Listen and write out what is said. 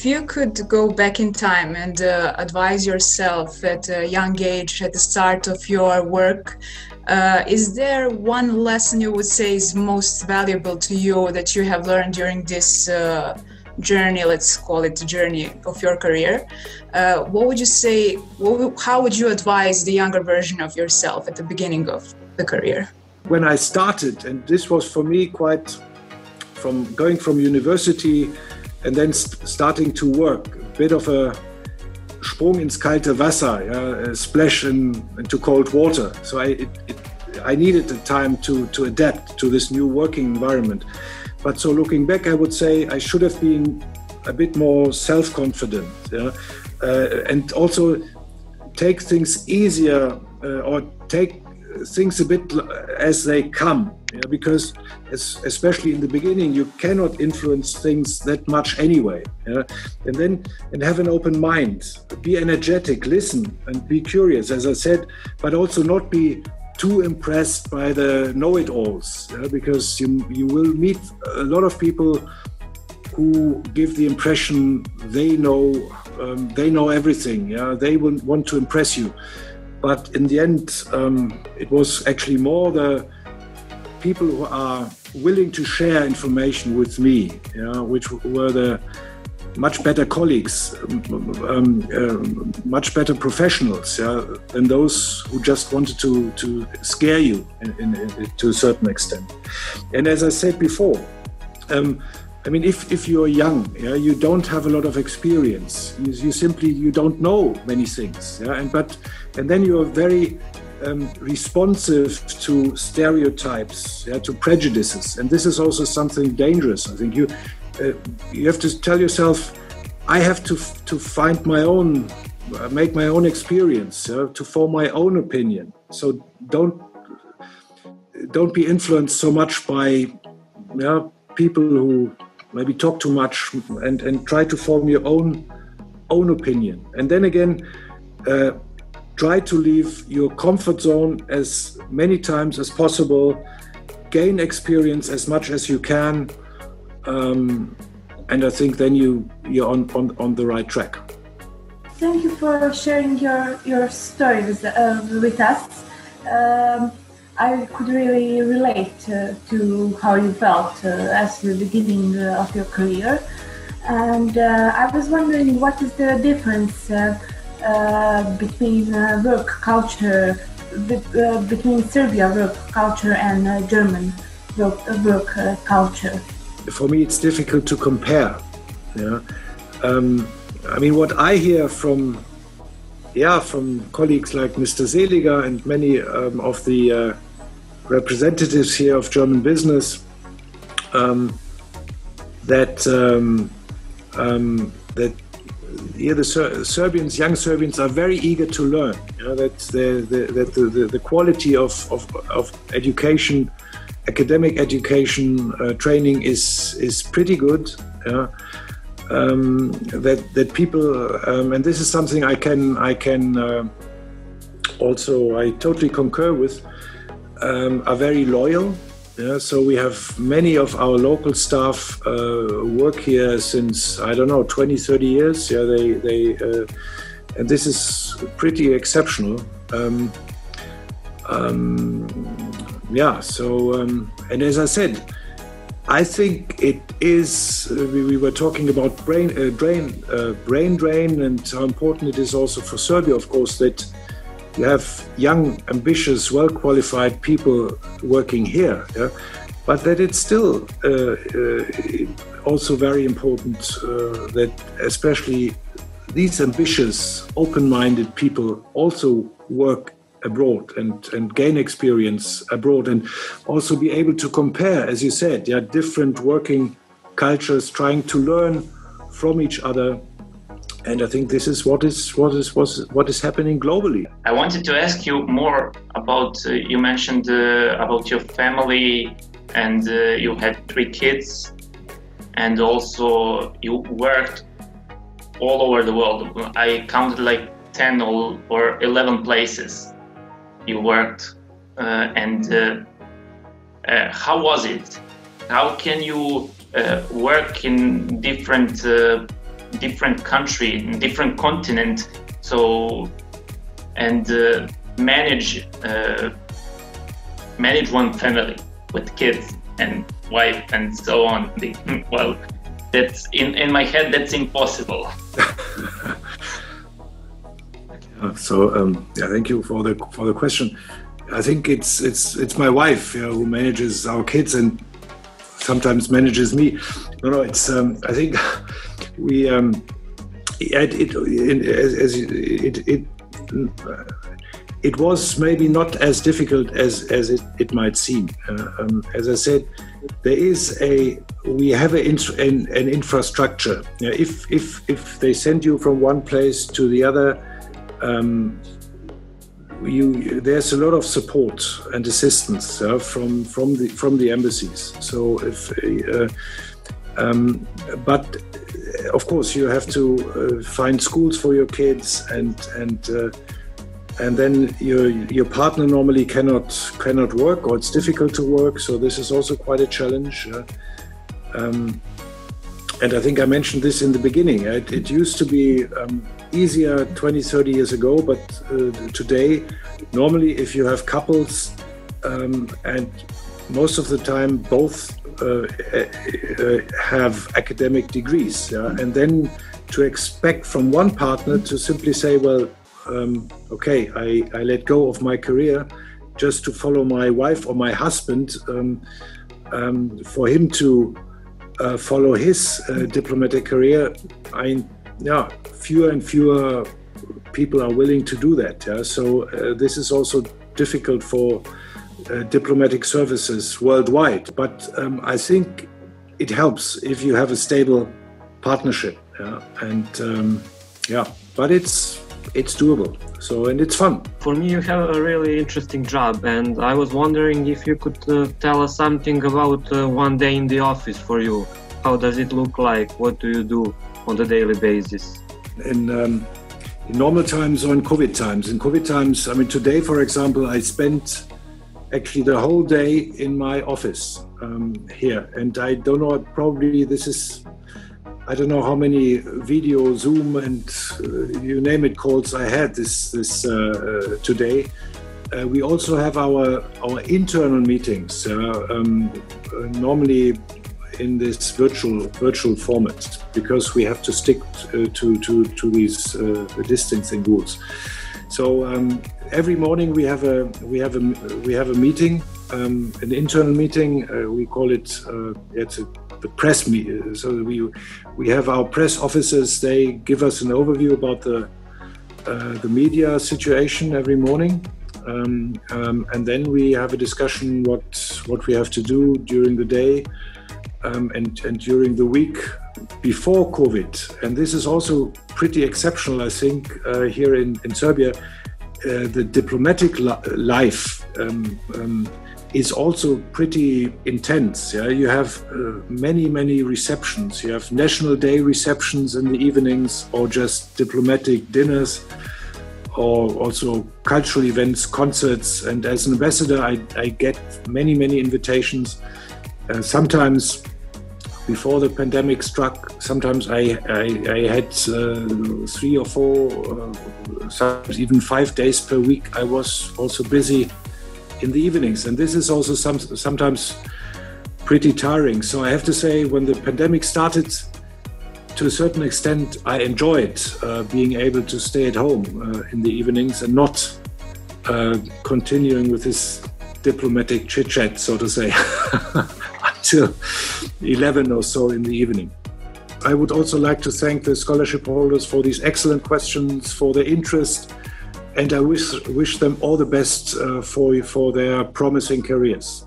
you could go back in time and advise yourself at a young age, at the start of your work, is there one lesson you would say is most valuable to you that you have learned during this journey, let's call it the journey of your career? What would you say, how would you advise the younger version of yourself at the beginning of the career? When I started, and this was for me quite from going from university and then starting to work, a bit of a Sprung ins kalte Wasser, a splash into cold water. So I needed the time to adapt to this new working environment. But so looking back, I would say I should have been a bit more self-confident, and also take things easier or take things a bit as they come, because especially in the beginning you cannot influence things that much anyway, and have an open mind, be energetic, listen and be curious, as I said, but also not be too impressed by the know-it-alls, because you will meet a lot of people who give the impression they know everything, they will want to impress you. But in the end, it was actually more the people who are willing to share information with me, which were the much better colleagues, much better professionals, than those who just wanted to scare you to a certain extent. And as I said before, I mean, if you're young, you don't have a lot of experience. You don't know many things, and then you are very responsive to stereotypes, to prejudices, and this is also something dangerous. I think you have to tell yourself, I have to find my own, make my own experience, to form my own opinion. So don't be influenced so much by people who maybe talk too much, and try to form your own opinion. And then again, try to leave your comfort zone as many times as possible, gain experience as much as you can, and I think then you're on the right track. Thank you for sharing your story with us. I could really relate to how you felt at the beginning of your career, and I was wondering, what is the difference between work culture, between Serbia work culture and German work culture? For me, it's difficult to compare. I mean, what I hear from colleagues like Mr. Seliger and many of the representatives here of German business, that the young Serbians are very eager to learn. That the quality of education, academic education, training is pretty good. That people, and this is something I can also, I totally concur with, are very loyal. So we have many of our local staff work here since, I don't know, 20, 30 years. And this is pretty exceptional. And as I said, I think it is, we were talking about brain drain, and how important it is also for Serbia, of course, that you have young, ambitious, well-qualified people working here, but that it's still also very important that especially these ambitious, open-minded people also work abroad and gain experience abroad, and also be able to compare, as you said, different working cultures, trying to learn from each other. And I think this is what is happening globally. I wanted to ask you more about, you mentioned about your family, and you had 3 kids, and also you worked all over the world. I counted like 10 or 11 places you worked, and how was it? How can you work in different different country, different continent, so and manage one family with kids and wife and so on. Well, that's in my head, that's impossible. Thank you for the question. I think it's my wife who manages our kids and sometimes manages me. No, it's I think we it was maybe not as difficult as it might seem. As I said, we have an infrastructure. If they send you from one place to the other, there's a lot of support and assistance from the embassies. So but of course you have to find schools for your kids, and then your partner normally cannot work, or it's difficult to work. So this is also quite a challenge. And I think I mentioned this in the beginning. It used to be easier 20, 30 years ago, but today, normally if you have couples, and most of the time both have academic degrees, and then to expect from one partner to simply say, well, okay, I let go of my career just to follow my wife or my husband, for him to follow his diplomatic career. Fewer and fewer people are willing to do that. So this is also difficult for diplomatic services worldwide. But I think it helps if you have a stable partnership. But it's doable. And it's fun. For me, you have a really interesting job, and I was wondering if you could tell us something about one day in the office for you. How does it look like? What do you do on a daily basis? In normal times or in COVID times? In COVID times, I mean, today, for example, I spent actually the whole day in my office here. And I don't know, probably I don't know how many video, Zoom, and you name it calls I had this today. We also have our internal meetings, normally in this virtual format, because we have to stick to these distancing rules. So every morning we have a meeting, an internal meeting. We call it the press meeting. So we have our press officers. They give us an overview about the media situation every morning, and then we have a discussion what we have to do during the day and during the week before COVID. And this is also pretty exceptional, I think, here in Serbia. The diplomatic life is also pretty intense. You have many receptions. You have National Day receptions in the evenings, or just diplomatic dinners, or also cultural events, concerts. And as an ambassador, I get many invitations. Sometimes before the pandemic struck, sometimes I had 3 or 4, sometimes even 5 days per week. I was also busy in the evenings, and this is also sometimes pretty tiring. So I have to say, when the pandemic started, to a certain extent, I enjoyed being able to stay at home in the evenings and not continuing with this diplomatic chit-chat, so to say, until 11 or so in the evening. I would also like to thank the scholarship holders for these excellent questions, for their interest, and I wish them all the best for their promising careers.